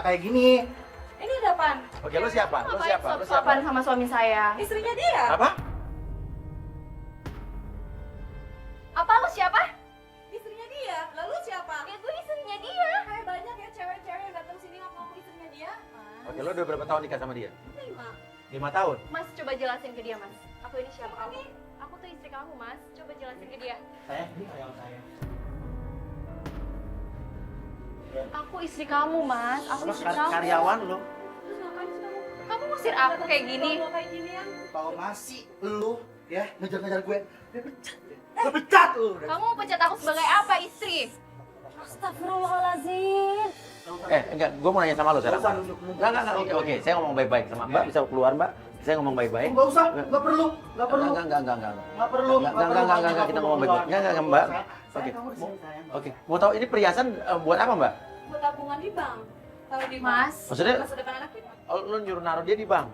kayak gini. Ini ada apaan? Oke, lu siapa? Lu siapa? Lu siapa? Suapan sama suami saya. Istrinya dia. Apa? Apa lu siapa? Istrinya dia. Lalu siapa? Ya gue istrinya dia. Kayak banyak ya cewek-cewek yang datang sini ngaku istrinya dia. Oke, lu udah berapa tahun nikah sama dia? 5. 5 tahun? Mas, coba jelasin ke dia, Mas. Aku ini siapa kamu? Aku tuh istri kamu, Mas. Coba jelasin ke dia. Saya, ini karyawan saya. Aku istri kamu, Mas. Aku istri kamu. Karyawan lu? Terus ngapain sih kamu? Kamu ngusir aku kayak gini. Bawa kayak ginian. Tahu masih lu ya ngejar-ngejar gue. Gue pecat lu. Kamu mau pecat aku sebagai apa, istri? Astagfirullahaladzim. Enggak, gue mau nanya sama lu sekarang. Enggak, oke, saya ngomong baik-baik sama Mbak, bisa keluar Mbak. Saya ngomong baik-baik. Enggak usah, enggak perlu. Enggak, Enggak perlu. enggak, kita ngomong baik-baik. Enggak, Mbak. Oke. Oke, mau tahu ini perhiasan buat apa, Mbak? Buat tabungan di bank. Taruh di bank. Mas. Maksudnya Masa depan anak kita. lu nyuruh naruh dia di bank.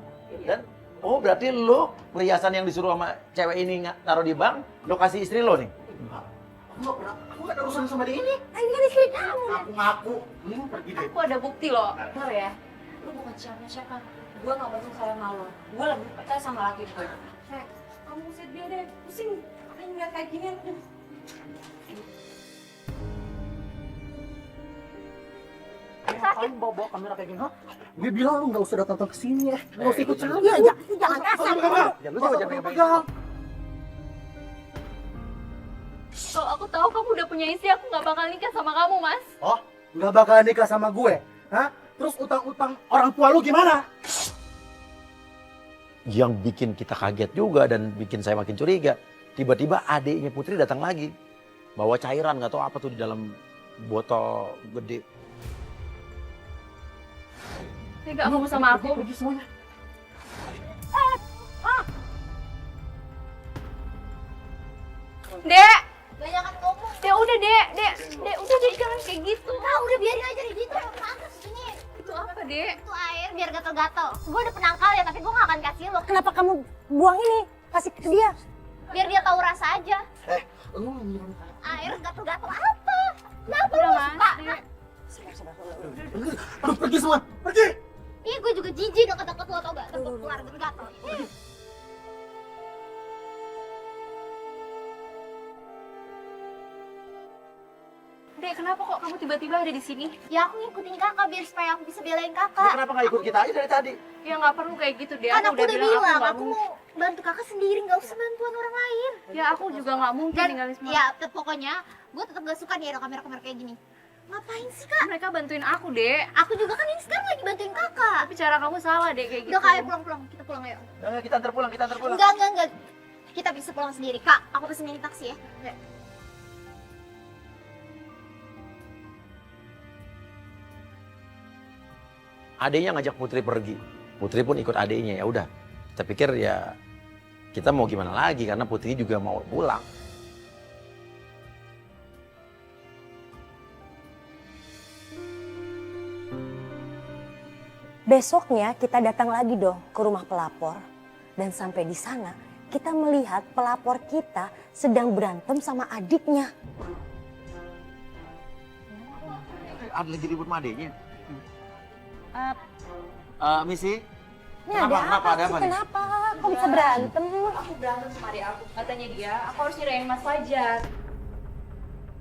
Dan berarti lu perhiasan yang disuruh sama cewek ini taruh di bank, lo kasih istri lo nih. Aku nggak ada urusan sama dia ini. Ini kan istri kamu. Ngaku. Mending pergi deh. Aku ada bukti loh. Tahu ya? Lu bukan siapa-siapa. Gue gak bakal sayang sama lo. Gue lebih percaya sama laki gue. Hei, kamu usir dia deh. Pusing. Apa yang ngeliat kayak ginian? Ngapain bawa kamera kayak gini? Hah? Gue bilang lu nggak usah datang ke sini ya. Nggak usah ikut campur. Jangan kasar. Ya lu jangan pegang. Kalau aku tahu kamu udah punya istri, aku nggak bakal nikah sama kamu, Mas. Oh, nggak bakal nikah sama gue? Hah? Terus utang-utang orang tua lu gimana? Yang bikin kita kaget juga dan bikin saya makin curiga. Tiba-tiba adiknya Putri datang lagi. Bawa cairan, nggak tahu apa tuh di dalam botol gede. Tega kamu sama aku. Pergi semuanya. Dek! Banyakan ngomong. Dek, udah, Dek. Dek, udah, Dek. Jangan kayak gitu. Ah, udah biarin aja di gitu. Panas ini. Itu apa, Dek? Itu air biar gatel-gatel. Gue ada penangkal ya, tapi gue gak akan kasih lo. Kenapa kamu buang ini? Kasih ke dia. Biar dia tahu rasa aja. Lu nyuruh Air gatel-gatel apa? Kenapa Udah, lu Mas. suka? Dek. Aduh, pergi semua. Pergi. Ih, gue juga jijik deket-deket lo tau gak? Takut keluar gatel. Dek, kenapa kok kamu tiba-tiba ada di sini? Ya aku ngikutin kakak biar supaya aku bisa belain Lu kakak. kenapa nggak ikut kita aja dari tadi? Ya nggak perlu kayak gitu, Dek. Kan aku udah bilang, nggak aku mau bantu kakak sendiri, gak usah bantuan orang lain. Ya aku juga nggak mungkin Dan tinggalin semua. ya pokoknya gue tetap gak suka nih ada kamera-kamera kayak gini. Ngapain sih kak? Mereka bantuin aku, Dek. Aku juga kan ini sekarang lagi bantuin kakak. Tapi cara kamu salah, Dek, kayak gitu. Udah kak, ayo pulang-pulang, kita pulang ayo. Enggak, kita antar pulang. Enggak. Kita bisa pulang sendiri. Kak, aku pesenin taksi ya. Adiknya ngajak Putri pergi. Putri pun ikut adiknya, ya udah. Kita pikir ya kita mau gimana lagi karena Putri juga mau pulang. Besoknya kita datang lagi dong ke rumah pelapor. Dan sampai di sana kita melihat pelapor kita sedang berantem sama adiknya. Ada lagi ribut sama adiknya. Misi, Ini ada apa Ada sih? apa nih? Kenapa? Kok bisa berantem? Aku berantem sama adik aku. Katanya dia, aku harus nyerahin Mas Fajar.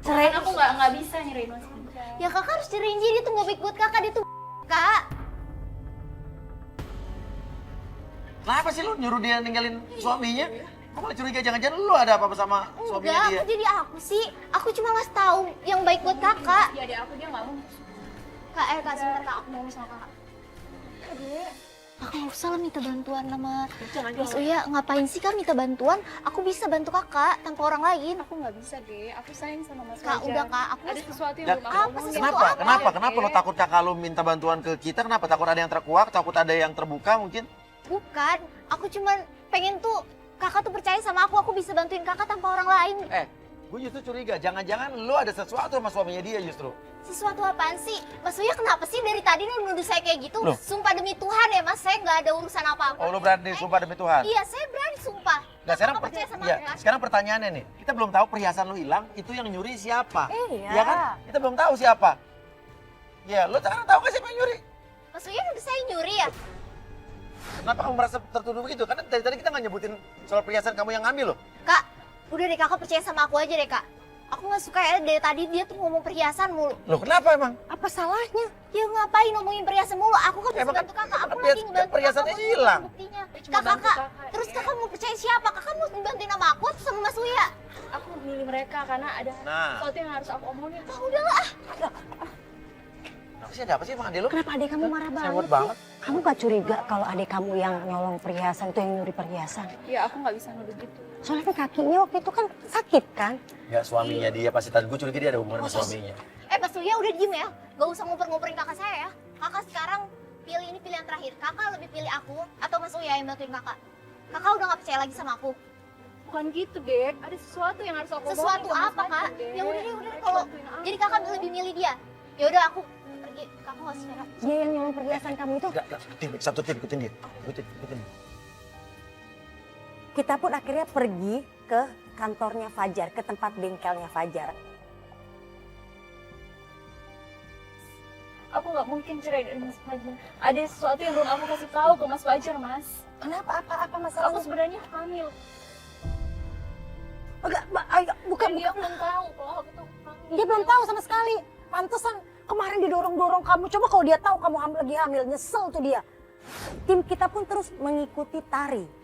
Cerai. Aku nggak bisa nyerahin Mas Fajar. Ya kakak harus ceriin dia tuh gak baik buat kakak, dia tuh kak. Kenapa sih lu nyuruh dia ninggalin suaminya? Kok malah curiga jangan-jangan lu ada apa-apa sama suaminya Enggak, dia? aku jadi aku sih. Aku cuma ngasih tahu yang baik buat kakak. Ya adik aku dia nggak mau. Kak, sebentar kak, aku mau ngomong sama kakak. Kakak nggak usah lah minta bantuan sama Mas Uya. Ngapain sih kak minta bantuan? Aku bisa bantu kakak tanpa orang lain. Aku nggak bisa, Dek. Aku sayang sama Mas Kak, Fajar. udah kak, aku Ada sesuatu yang Dan belum apa aku sih? omongin. Sesuatu apa? Kenapa lo takut kakak lu minta bantuan ke kita? Kenapa? Takut ada yang terkuak? Takut ada yang terbuka mungkin? bukan. Aku cuma pengen tuh kakak tuh percaya sama aku bisa bantuin kakak tanpa orang lain. Gue justru curiga, jangan-jangan lu ada sesuatu sama suaminya dia justru. Sesuatu apaan sih? Mas Uya kenapa sih dari tadi nuduh saya kayak gitu? Loh. Sumpah demi Tuhan ya mas, saya nggak ada urusan apa-apa. Oh lu berani sumpah demi Tuhan? Iya, saya berani sumpah. Nah, sekarang Kakak percaya sama iya, aku kan? sekarang pertanyaannya nih, kita belum tahu perhiasan lu hilang, itu yang nyuri siapa? Iya. Ya kan? Kita belum tahu siapa. Ya, lu sekarang tahu gak siapa yang nyuri? yang nyuri ya? Kenapa kamu merasa tertuduh begitu? Karena dari tadi kita nggak nyebutin soal perhiasan kamu yang ngambil loh. Kak, udah deh kakak percaya sama aku aja deh kak. Aku nggak suka ya dari tadi dia tuh ngomong perhiasan mulu. Loh kenapa emang? Apa salahnya? Ya ngapain ngomongin perhiasan mulu? Aku kan bisa Emang kan- bantu kakak. Aku kan lagi ngebantu perhiasannya kakak. hilang. Buktinya. Cuma bantu Kakak, kakak, terus ya. kakak mau percaya siapa? Kakak mau bantuin sama aku atau sama Mas Uya? Aku milih mereka karena ada Nah, sesuatu yang harus aku omongin. Ah, udahlah. apa sih ada apa sih emang adek lo? Kenapa adik kamu marah Sewot banget? banget. Kamu gak curiga kalau adik kamu yang nyolong perhiasan itu yang nyuri perhiasan? Ya aku nggak bisa nuduh gitu. Soalnya kan kakinya waktu itu kan sakit kan? Ya suaminya dia pasti tadi gue curiga dia ada hubungan sama suaminya. Mas Uya udah diem ya. Gak usah ngoper-ngoperin kakak saya ya. Kakak sekarang pilih ini pilihan terakhir. Kakak lebih pilih aku atau Mas Uya yang bantuin kakak? Kakak udah gak percaya lagi sama aku. Bukan gitu, Dek. Ada sesuatu yang harus aku omongin Sesuatu ke Mas apa, Fajar, Kak? Dek. Ya udah deh, kalau Bantuin aku. jadi kakak lebih milih dia. Ya udah aku pergi. Kakak gak usah. Dia yang nyolong perhiasan kamu itu. Enggak, satu tim ikutin dia. Ikutin. Kita pun akhirnya pergi ke kantornya Fajar, ke tempat bengkelnya Fajar. Aku nggak mungkin cerai dari Mas Fajar. Ada sesuatu yang belum aku kasih tahu ke Mas Fajar, Mas. Kenapa? Apa Aku masalahnya? sebenarnya hamil. Enggak, bukan. Dan dia belum tahu kalau aku tuh hamil. Dia belum tahu sama sekali. Pantesan kemarin didorong-dorong kamu. Coba kalau dia tahu kamu lagi hamil, nyesel tuh dia. Tim kita pun terus mengikuti Tari.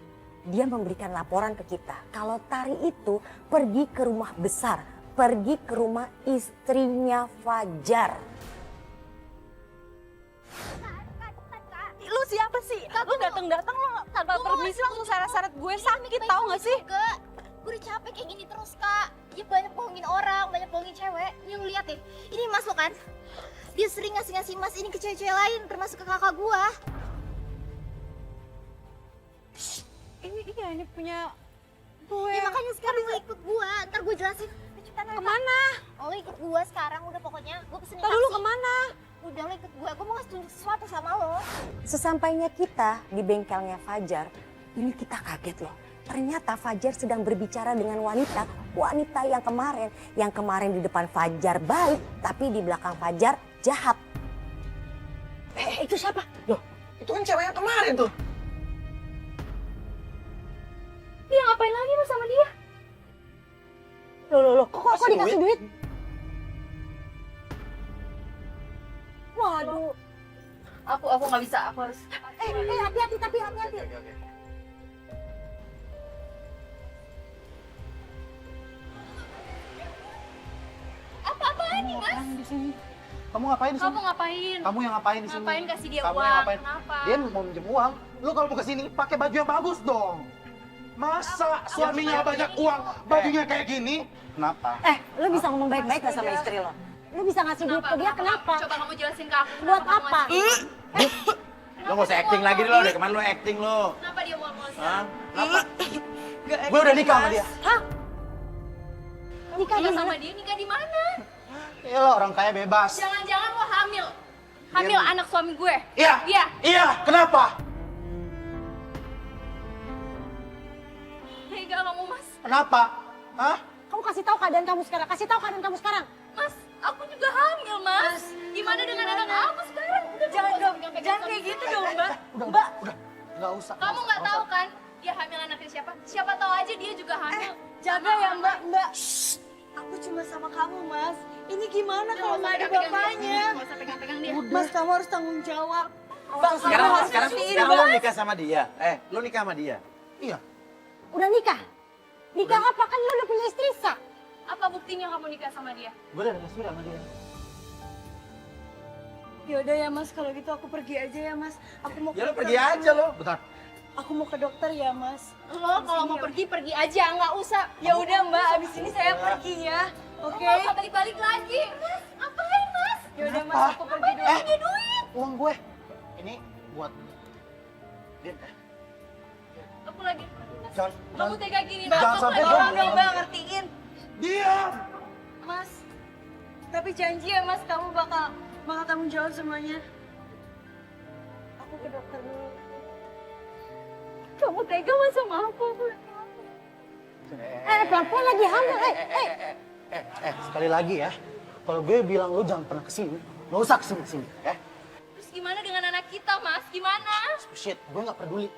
Dia memberikan laporan ke kita kalau Tari itu pergi ke rumah besar, pergi ke rumah istrinya Fajar. Lu siapa sih? Lu datang-datang lu tanpa permisi langsung syarat-syarat gue sakit tahu gak sih? Enggak. Gue udah capek kayak gini terus, Kak. Dia banyak bohongin orang, banyak bohongin cewek. Yang lihat deh, ini Mas lo kan? Dia sering ngasih Mas ini ke cewek-cewek lain, termasuk ke kakak gua. Ini punya gue. Ya makanya sekarang lo ikut gua, ntar gue jelasin. Kemana? Oh, lo ikut gua sekarang, udah pokoknya gue pesenin Tadi lu kemana? Udah lo ikut gua mau ngasih tunjuk sesuatu sama lo. Sesampainya kita di bengkelnya Fajar, ini kita kaget loh. Ternyata Fajar sedang berbicara dengan wanita yang kemarin di depan Fajar baik, tapi di belakang Fajar jahat. Itu siapa? Loh, itu kan cewek yang kemarin tuh. Dia ngapain lagi Mas sama dia? Loh, kok dikasih duit? Waduh. Aku nggak bisa. Aku harus. Hati-hati, tapi hati-hati. Apa-apaan nih, Mas? Ngapain di sini? Kamu ngapain di sini? Kamu ngapain? Kamu yang ngapain di sini? Ngapain kasih dia Kamu uang? yang ngapain? Kenapa? Dia mau minjem uang. Lu kalau mau kesini pakai baju yang bagus dong. Masa suaminya banyak uang, bajunya kayak gini? Kenapa? Lu bisa ngomong baik-baik gak sama istri lo? Lu bisa ngasih duit ke dia, kenapa? Coba kamu jelasin ke aku. Buat kenapa kamu apa? ngasih? Lo gak usah acting lagi lo, dari kemarin lo acting lo. Kenapa dia mau Hah? Kenapa? Gue udah nikah sama dia. Nikah Nikah di sama mana? dia, nikah di mana? Ya lo orang kaya bebas. Jangan-jangan lo hamil. Hamil anak suami gue. Iya. Iya. Iya, kenapa? Tega kamu, Mas. Kenapa? Hah? Kamu kasih tahu keadaan kamu sekarang. Kasih tahu keadaan kamu sekarang. Mas, aku juga hamil, Mas. Gimana dengan anak aku sekarang? Udah, Jangan kayak gitu dong, Mbak. Udah. Enggak usah. Kamu nggak tahu kan dia hamil anaknya siapa? Siapa tahu aja dia juga hamil. Jaga ya, Mbak. Aku cuma sama kamu, Mas. Ini gimana kalau nggak ada bapaknya? Nggak usah pegang-pegang dia. Mas, kamu harus tanggung jawab. Sekarang lo nikah sama dia. Lo nikah sama dia. Iya. Udah nikah? Nikah apa? Kan lu udah punya istri, Sa. Apa buktinya kamu nikah sama dia? Gue udah nikah sama dia. Yaudah ya, Mas. Kalau gitu aku pergi aja ya, Mas. Aku mau Ya lo pergi aja lo. Bentar. Aku mau ke dokter ya, Mas. Lo kalau mau pergi aja, nggak usah. Ya udah, Mbak. Abis ini saya pergi ya. Oke. Nggak usah balik-balik lagi. Mas, ngapain, Mas? Ya udah, Mas. Aku pergi dulu. Punya duit. Uang gue. Ini buat Din. Aku lagi. Jangan, Kamu tega gini, jangan sampai Tolong dong. dong, Mbak. Ngertiin. Diam. Mas. Tapi janji ya, Mas. Kamu bakal tanggung jawab semuanya. Aku ke dokter dulu. Kamu tega Mas sama aku. Pelan-pelan lagi hamil. Sekali lagi ya. Kalau gue bilang lu jangan pernah kesini, nggak usah kesini-kesini, ya. Terus gimana dengan anak kita, Mas? Gimana? Shit, gue nggak peduli.